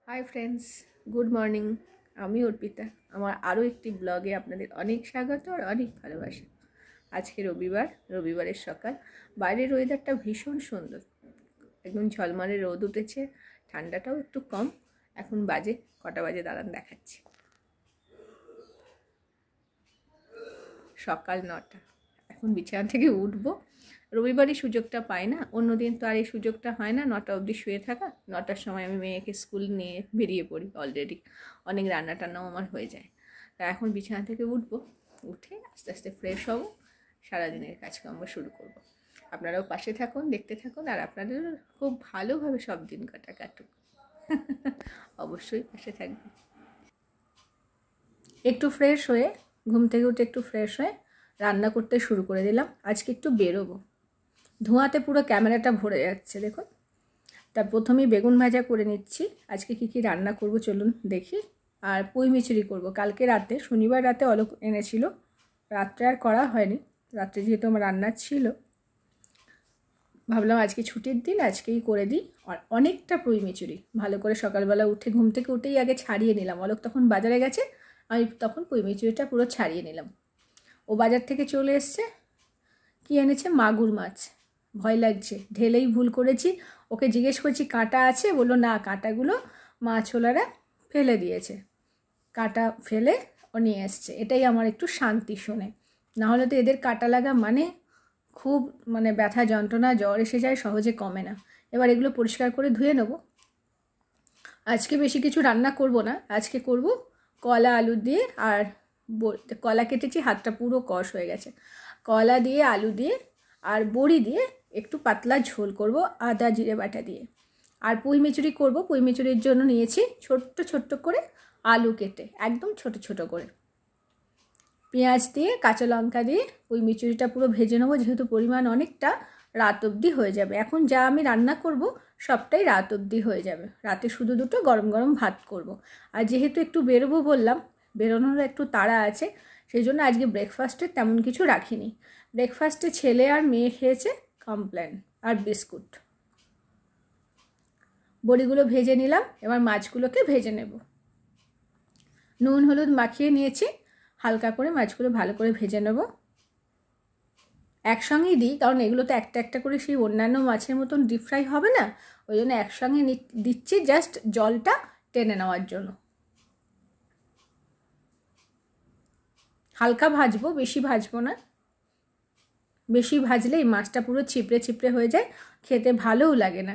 Hi friends, good morning. আমি অর্পিতা। আমার আরও একটি ব্লগে আপনাদের অনেক স্বাগত আর অনেক ভালোবাসা। আজকে রবিবারের সকাল। বাইরের ওয়েদারটা ভীষণ সুন্দর, একদম ঝলমলে রোদ উঠেছে, ঠান্ডাটাও একটু কম। এখন কটা বাজে দাঁড়ান দেখাচ্ছি। সকাল 9টা। এখন বিছানা থেকে উঠবো। রবিবারই সুযোগটা পাই না, অন্যদিন তো আর এই সুযোগটা হয় না 9টা অবধি শুয়ে থাকা। 9টার সময় আমি মেয়েকে স্কুল নিয়ে বেরিয়ে পড়ি। অলরেডি অনেক রান্না টান্নাও আমার হয়ে যায়। তা এখন বিছানা থেকে উঠবো, উঠে আস্তে আস্তে ফ্রেশ হব, সারাদিনের কাজকর্ম শুরু করব। আপনারাও পাশে থাকুন, দেখতে থাকুন, আর আপনাদের খুব ভালোভাবে সব দিন কাটুক। অবশ্যই পাশে থাকবেন। একটু ফ্রেশ হয়ে, ঘুম থেকে উঠে একটু ফ্রেশ হয়ে রান্না করতে শুরু করে দিলাম। আজকে একটু বেরোবো, ধোঁয়াতে পুরো ক্যামেরাটা ভরে যাচ্ছে দেখুন। তা প্রথমেই বেগুন ভাজা করে নিচ্ছি। আজকে কি রান্না করব চলুন দেখি। আর পুঁই মিচুরি করব। কালকে রাতে, শনিবার রাতে অলোক এনেছিল, রাত্রে আর করা হয়নি। রাত্রে যেহেতু আমার রান্না ছিল, ভাবলাম আজকে ছুটির দিন, আজকেই করে দিই। আর অনেকটা পুঁই মিচুরি ভালো করে সকালবেলা উঠে, ঘুম থেকে উঠেই আগে ছাড়িয়ে নিলাম। অলোক তখন বাজারে গেছে, আমি তখন পুঁই মিচুরিটা পুরো ছাড়িয়ে নিলাম। ও বাজার থেকে চলে এসছে। কি এনেছে? মাগুর মাছ। ভয় লাগছে, ঢেলেই ভুল করেছি। ওকে জিজ্ঞেস করছি কাঁটা আছে, বললো না, কাঁটাগুলো মাছওয়ালারা ফেলে দিয়েছে। কাঁটা ফেলে ও নিয়ে এসছে। এটাই আমার একটু শান্তি শুনে। নাহলে তো এদের কাঁটা লাগা খুব ব্যথা, যন্ত্রণা, জ্বর এসে যায়, সহজে কমে না। এবার এগুলো পরিষ্কার করে ধুয়ে নেব। আজকে বেশি কিছু রান্না করব না। আজকে করব কলা আলু দিয়ে, আর কলা কেটেছি, হাতটা পুরো কষ হয়ে গেছে। কলা দিয়ে, আলু দিয়ে আর বড়ি দিয়ে একটু পাতলা ঝোল করব, আদা জিরে বাটা দিয়ে। আর পুঁই মিচুরি করব। পুঁই মিচুরির জন্য নিয়েছি ছোট্ট ছোট্ট করে আলু কেটে, একদম ছোট ছোট করে। পেঁয়াজ দিয়ে, কাঁচা লঙ্কা দিয়ে পুঁই মিচুরিটা পুরো ভেজে নেবো। যেহেতু পরিমাণ অনেকটা, রাত অবধি হয়ে যাবে। এখন যা আমি রান্না করব সবটাই রাত অবধি হয়ে যাবে। রাতে শুধু দুটো গরম গরম ভাত করব। আর যেহেতু একটু বেরোবো বললাম, বেরোনোর একটু তাড়া আছে, সেই জন্য আজকে ব্রেকফাস্টে তেমন কিছু রাখিনি। ব্রেকফাস্টে ছেলে আর মেয়ে খেয়েছে কমপ্লেন আর বিস্কুট। বড়িগুলো ভেজে নিলাম, এবার মাছগুলোকে ভেজে নেব। নুন হলুদ মাখিয়ে নিয়েছি, হালকা করে মাছগুলো ভালো করে ভেজে নেব। একসঙ্গেই দিই, কারণ এগুলো তো একটা একটা করে সেই অন্যান্য মাছের মতন ডিপ ফ্রাই হবে না, ওই জন্য একসঙ্গে দিচ্ছি, জাস্ট জলটা টেনে নেওয়ার জন্য। হালকা ভাজবো, বেশি ভাজবো না। বেশি ভাজলে এই মাছটা পুরো ছিপড়ে ছিপড়ে হয়ে যায়, খেতে ভালোও লাগে না।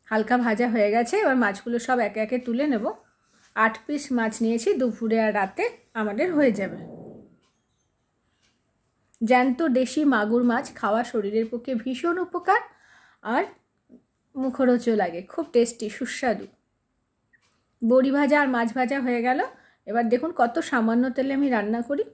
হালকা ভাজা হয়ে গেছে, এবার মাছগুলো সব একে একে তুলে নেব। 8 পিস মাছ নিয়েছি, দুপুরে আর রাতে আমাদের হয়ে যাবে। জ্যান্ত দেশি মাগুর মাছ খাওয়া শরীরের পক্ষে ভীষণ উপকার, আর মুখরোচও লাগে, খুব টেস্টি, সুস্বাদু। বড়ি ভাজা আর মাছ ভাজা হয়ে গেল। এবার দেখুন কত সামান্য তেলে আমি রান্না করি।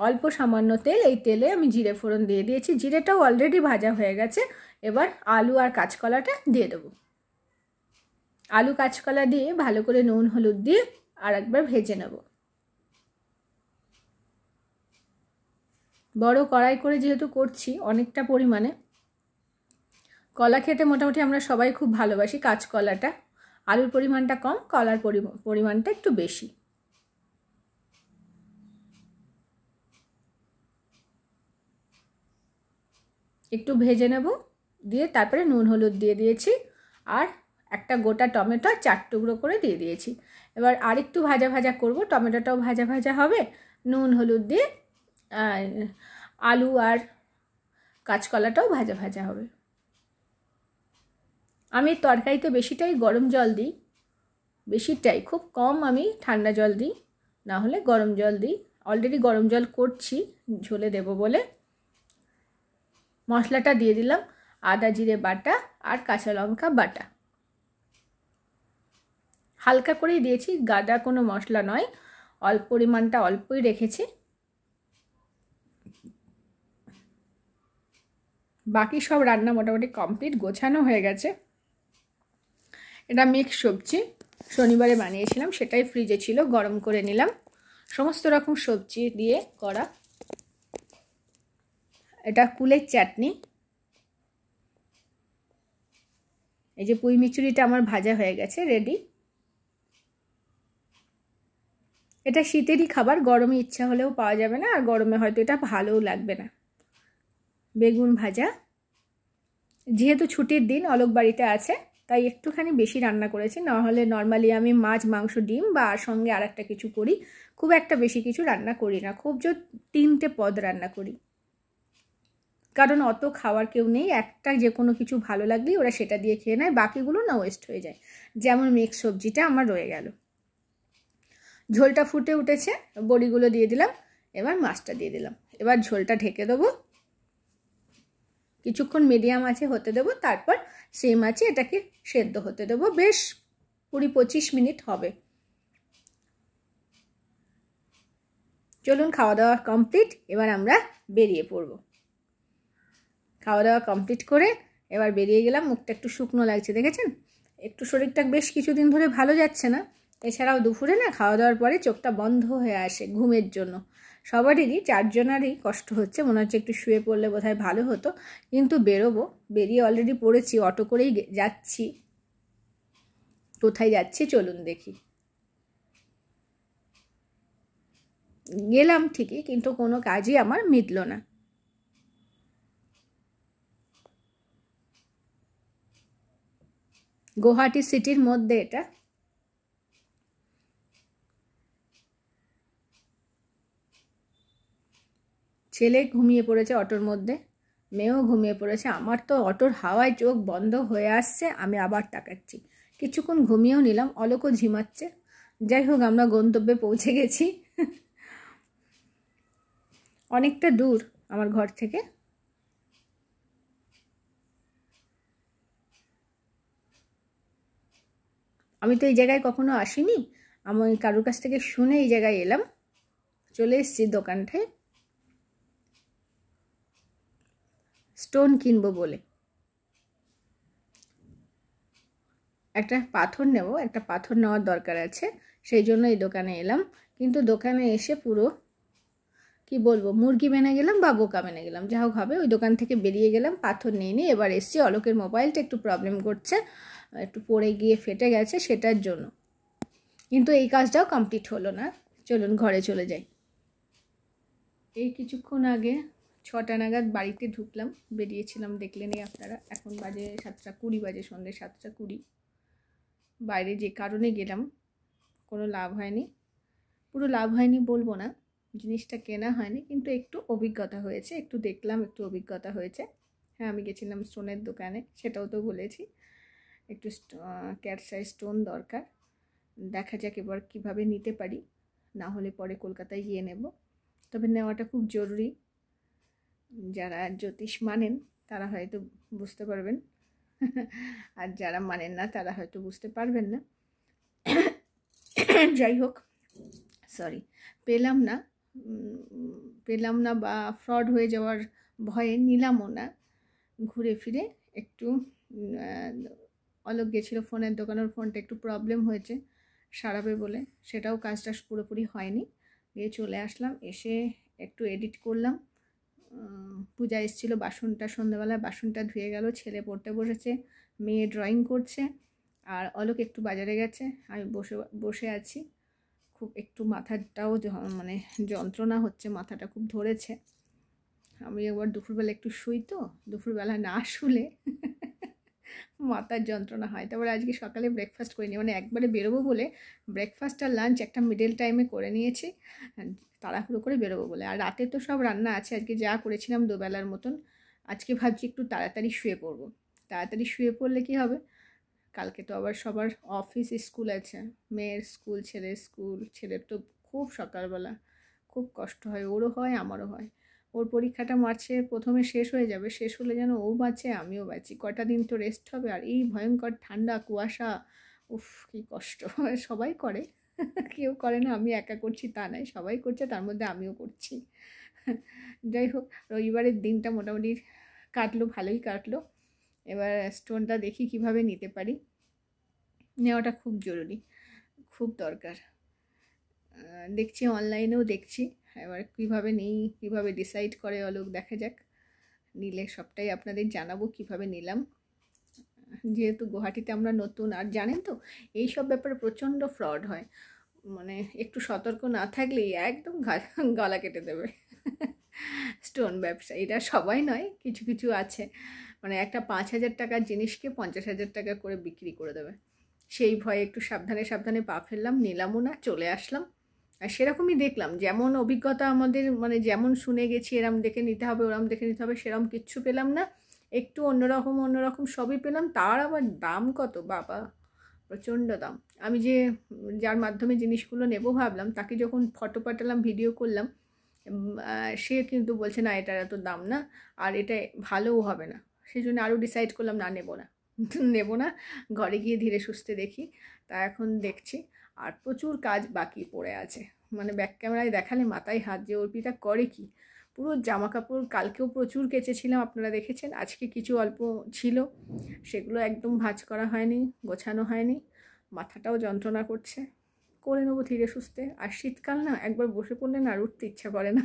অল্প সামান্য তেল, এই তেলে আমি জিরে ফোড়ন দিয়ে দিয়েছি। জিরেটাও অলরেডি ভাজা হয়ে গেছে। এবার আলু আর কাঁচকলাটা দিয়ে দেবো। আলু কাঁচকলা দিয়ে ভালো করে নুন হলুদ দিয়ে আর একবার ভেজে নেব। বড় কড়াই করে যেহেতু করছি অনেকটা পরিমাণে, কলা খেতে মোটামুটি আমরা সবাই খুব ভালোবাসি। কাঁচকলাটা, আলুর পরিমাণটা কম, কলার পরিমাণটা একটু বেশি। একটু ভেজে নেব, দিয়ে তারপরে নুন হলুদ দিয়ে দিয়েছি, আর একটা গোটা টমেটো 4 টুকরো করে দিয়ে দিয়েছি। এবার আরেকটু ভাজা ভাজা করব, টমেটোটাও ভাজা ভাজা হবে, নুন হলুদ দিয়ে আলু আর কাঁচকলাটাও ভাজা ভাজা হবে। আমি তরকারিতে বেশিটাই গরম জল দিই, বেশিটাই, খুব কম আমি ঠান্ডা জল দিই, না হলে গরম জল দিই। অলরেডি গরম জল করছি ঝোলে দেব বলে। মশলাটা দিয়ে দিলাম, আদা জিরে বাটা আর কাঁচা লঙ্কা বাটা। হালকা করেই দিয়েছি, গাদা কোনো মশলা নয়, অল্প পরিমাণটা অল্পই রেখেছি। বাকি সব রান্না মোটামুটি কমপ্লিট, গোছানো হয়ে গেছে। এটা মিক্স সবজি, শনিবারে বানিয়েছিলাম, সেটাই ফ্রিজে ছিল, গরম করে নিলাম। সমস্ত রকম সবজি দিয়ে করা। এটা কুলের চাটনি। এই যে পুঁই মিচুরিটা আমার ভাজা হয়ে গেছে, রেডি। এটা শীতেরই খাবার, গরমে ইচ্ছা হলেও পাওয়া যাবে না, আর গরমে হয়তো এটা ভালোও লাগবে না। বেগুন ভাজা, যেহেতু ছুটির দিন অলোক বাড়িতে আছে তাই একটুখানি বেশি রান্না করেছি, নাহলে নর্মালি আমি মাছ মাংস ডিম বা সঙ্গে আর একটা কিছু করি, খুব একটা বেশি কিছু রান্না করি না, খুব জোর 3টে পদ রান্না করি, কারণ অত খাওয়ার কেউ নেই, একটা যে কোনো কিছু ভালো লাগলেই ওরা সেটা দিয়ে খেয়ে নেয়, বাকিগুলো না ওয়েস্ট হয়ে যায়। যেমন মিক্স সবজিটা আমার রয়ে গেল। ঝোলটা ফুটে উঠেছে, বড়িগুলো দিয়ে দিলাম, এবার মাছটা দিয়ে দিলাম, এবার ঝোলটা ঢেকে দেবো, কিছুক্ষণ মিডিয়াম আছে হতে দেবো, তারপর সেম আছে এটাকে সেদ্ধ হতে দেবো, বেশ 20-25 মিনিট হবে। চলুন, খাওয়া দাওয়া কমপ্লিট, এবার আমরা বেরিয়ে পড়ব। খাওয়া দাওয়া কমপ্লিট করে এবার বেরিয়ে গেলাম, মুখটা একটু শুকনো লাগছে দেখেছেন, একটু শরীরটা বেশ কিছুদিন ধরে ভালো যাচ্ছে না, এছাড়াও দুপুরে না খাওয়া দাওয়ার পরে চোখটা বন্ধ হয়ে আসে ঘুমের জন্য, সবারই 4জনারই কষ্ট হচ্ছে, মনে হচ্ছে একটু শুয়ে পড়লে বোধহয় ভালো হতো, কিন্তু বেরোবো, বেরিয়ে অলরেডি পড়েছি, অটো করেই যাচ্ছি। কোথায় যাচ্ছি চলুন দেখি। গেলাম ঠিকই, কিন্তু কোনো কাজই আমার মিটল না। গুয়াহাটি সিটির মধ্যে এটা। ছেলে ঘুমিয়ে পড়েছে অটোর মধ্যে, মেয়েও ঘুমিয়ে পড়েছে, আমার তো অটোর হাওয়ায় চোখ বন্ধ হয়ে আসছে, আমি আবার তাকাচ্ছি, কিছুক্ষণ ঘুমিয়েও নিলাম, অলোকও ঝিমাচ্ছে। যাই হোক, আমরা গন্তব্যে পৌঁছে গেছি। অনেকটা দূর আমার ঘর থেকে। আমি তো এই জায়গায় কখনো আসিনি, আমি কারোর কাছ থেকে শুনে এই জায়গায় এলাম, চলে এসেছি দোকানটায় স্টোন কিনবো বলে। একটা পাথর নেব, একটা পাথর নেওয়ার দরকার আছে, সেই জন্য এই দোকানে এলাম, কিন্তু দোকানে এসে পুরো কি বলবো, মুরগি মেনে গেলাম বা বোকা মেনে গেলাম, যা হোক হবে। ওই দোকান থেকে বেরিয়ে গেলাম, পাথর নিয়ে নিয়ে এবার এসছি, অলোকের মোবাইলটা একটু প্রবলেম করছে, একটু পড়ে গিয়ে ফেটে গেছে সেটার জন্য, কিন্তু এই কাজটাও কমপ্লিট হলো না। চলুন ঘরে চলে যাই। এই কিছুক্ষণ আগে 6টা নাগাদ বাড়িতে ঢুকলাম, বেরিয়েছিলাম দেখলেনই আপনারা, এখন বাজে 7:20 বাজে, সন্ধ্যে 7:20। বাইরে যে কারণে গেলাম কোনো লাভ হয়নি, পুরো লাভ হয়নি বলবো না, জিনিসটা কেনা হয়নি, কিন্তু একটু অভিজ্ঞতা হয়েছে, একটু দেখলাম, একটু অভিজ্ঞতা হয়েছে। হ্যাঁ, আমি গেছিলাম স্টোনের দোকানে, সেটাও তো বলেছি, একটু ক্যাটসাই স্টোন দরকার, দেখা যাক এবার কীভাবে নিতে পারি, না হলে পরে কলকাতায় গিয়ে নেব, তবে নেওয়াটা খুব জরুরি। যারা জ্যোতিষ মানেন তারা হয়তো বুঝতে পারবেন, আর যারা মানেন না তারা হয়তো বুঝতে পারবেন না। যাই হোক, সরি, পেলাম না বা ফ্রড হয়ে যাওয়ার ভয়ে নিলামও না, ঘুরে ফিরে একটু অলোক গেছিলো ফোনের দোকানের, ফোনটা একটু প্রবলেম হয়েছে সারাবে বলে, সেটাও কাজটা পুরোপুরি হয়নি, গিয়ে চলে আসলাম, এসে একটু এডিট করলাম, পূজা এসেছিলো, বাসনটা সন্ধ্যাবেলায় বাসনটা ধুয়ে গেল, ছেলে পড়তে বসেছে, মেয়ে ড্রয়িং করছে, আর অলোক একটু বাজারে গেছে, আমি বসে আছি, খুব একটু মাথাটাও মানে যন্ত্রণা হচ্ছে, মাথাটা খুব ধরেছে, আমি একবার দুপুরবেলা একটু শুই, তো দুপুরবেলা না শুলে মাথার যন্ত্রণা হয়। তারপরে আজকে সকালে ব্রেকফাস্ট করিনি, মানে একবারে বেরোবো বলে ব্রেকফাস্ট আর লাঞ্চ একটা মিডল টাইমে করে নিয়েছি, তাড়াহুড়ো করে বেরোবো বলে, আর রাতে তো সব রান্না আছে, আজকে যা করেছিলাম দুবেলার মতন, আজকে ভাবছি একটু তাড়াতাড়ি শুয়ে পড়বো, তাড়াতাড়ি শুয়ে পড়লে কি হবে, কালকে তো আবার সবার অফিস স্কুল আছে, মেয়ের স্কুল, ছেলের স্কুল, ছেলের তো খুব সকালবেলা খুব কষ্ট হয়, ওরও হয় আমারও হয়, ওর পরীক্ষাটা মার্চে প্রথমে শেষ হয়ে যাবে, শেষ হলে যেন ও বাঁচে আমিও বাঁচি, কটা দিন তো রেস্ট হবে, আর এই ভয়ঙ্কর ঠান্ডা কুয়াশা, উফ কী কষ্ট। সবাই করে, কেউ করে না আমি একা করছি তা নয়, সবাই করছে, তার মধ্যে আমিও করছি। যাই হোক, রবিবারের দিনটা মোটামুটি কাটলো, ভালোই কাটলো, এবার স্টোনটা দেখি কিভাবে নিতে পারি, নেওয়াটা খুব জরুরি, খুব দরকার, দেখছি অনলাইনেও দেখছি, এবার কীভাবে নিই, কীভাবে ডিসাইড করে অলোক, দেখা যাক, নিলে সবটাই আপনাদের জানাবো কিভাবে নিলাম, যেহেতু গুয়াহাটিতে আমরা নতুন, আর জানেন তো এই সব ব্যাপারে প্রচণ্ড ফ্রড হয়, মানে একটু সতর্ক না থাকলেই একদম গলা কেটে দেবে। স্টোন ব্যবসা, এটা সবাই নয়, কিছু কিছু আছে, মানে একটা 5,000 টাকার জিনিসকে 50,000 টাকা করে বিক্রি করে দেবে। সেই ভয়ে একটু সাবধানে সাবধানে পা ফেললাম, নিলামও না, চলে আসলাম। আর সেরকমই দেখলাম, যেমন অভিজ্ঞতা আমাদের, মানে যেমন শুনে গেছি এরম দেখে নিতে হবে, ওরম দেখে নিতে হবে, সেরম কিচ্ছু পেলাম না। একটু অন্যরকম সবই পেলাম। তার আবার দাম কত বাবা, প্রচণ্ড দাম। আমি যার মাধ্যমে জিনিসগুলো নেব ভাবলাম, তাকে যখন ফটো পাঠালাম, ভিডিও করলাম, সে কিন্তু বলছে না এটার এত দাম না, আর এটা ভালোও হবে না। সেই জন্য আরও ডিসাইড করলাম না, নেব না। নেব না, ঘরে গিয়ে ধীরে সুস্থে দেখি। তা এখন দেখছি, আর প্রচুর কাজ বাকি পড়ে আছে। মানে ব্যাক ক্যামেরায় দেখালে মাথায় হাত, যে অর্পিতা করে কি। পুরো জামা কাপড় কালকেও প্রচুর কেচেছিলাম, আপনারা দেখেছেন। আজকে কিছু অল্প ছিল, সেগুলো একদম ভাঁজ করা হয়নি, গোছানো হয়নি। মাথাটাও যন্ত্রণা করছে। করে নেবো ধীরে সুস্থে। আর শীতকাল না, একবার বসে পড়লে না আর উঠতে ইচ্ছা করে না।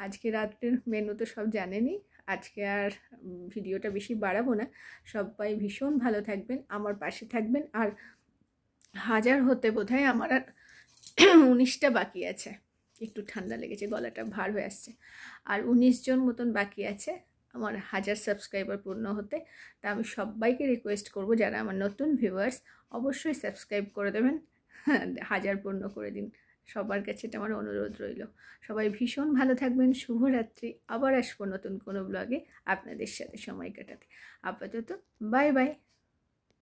আজকে রাত্রের মেনু তো সব জানেনই। আজকে আর ভিডিওটা বেশি বাড়াবো না। সবাই ভীষণ ভালো থাকবেন, আমার পাশে থাকবেন। আর 1000 হতে বোধহয় আমার আর 19টা বাকি আছে। একটু ঠান্ডা লেগেছে, গলাটা ভার হয়ে আসছে। আর 19 জন মতন বাকি আছে আমার 1000 সাবস্ক্রাইবার পূর্ণ হতে। তা আমি সবাইকে রিকোয়েস্ট করব, যারা আমার নতুন ভিউয়ার্স, অবশ্যই সাবস্ক্রাইব করে দেবেন, 1000 পূর্ণ করে দিন। সবার কাছে এটা আমার অনুরোধ রইল। সবাই ভীষণ ভালো থাকবেন। শুভরাত্রি। আবার আসবো নতুন কোনো ব্লগে আপনাদের সাথে সময় কাটাতে। আপাতত বাই বাই।